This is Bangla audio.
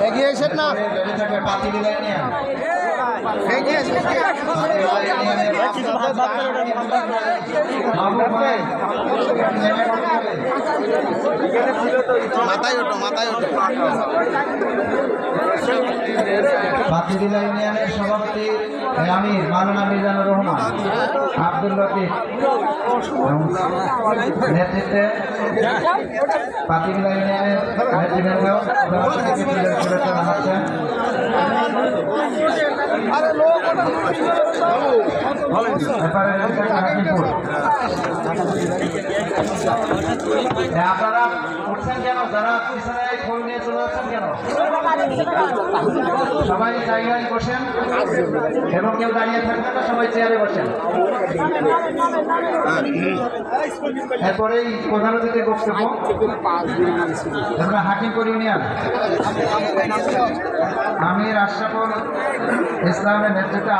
এগিয়ে এসেন না মাথায় ওঠো মাথায় ওঠো। বাতিদিলা ইউনিয়নের সভাপতি আমির মাওলানা মিজানুর রহমান আব্দুল লতিফ নেতৃত্বে বাতিদিলা ইউনিয়নের নেতৃবৃন্দ শুভেচ্ছা জানাচ্ছেন। আপনারা উঠছেন কেন? যারা পিছনে ফোন নিয়ে চলে যাচ্ছেন কেন? সবাই জায়গায় বসেন এবং কেউ দাঁড়িয়ে থাকবেন না, সবাই চেয়ারে বসেন। এরপরেই প্রধান অতিথির বক্তব্য। আমরা হাকিমপুর ইউনিয়ন আমির আশরাফুল ইসলামের নেতৃত্বে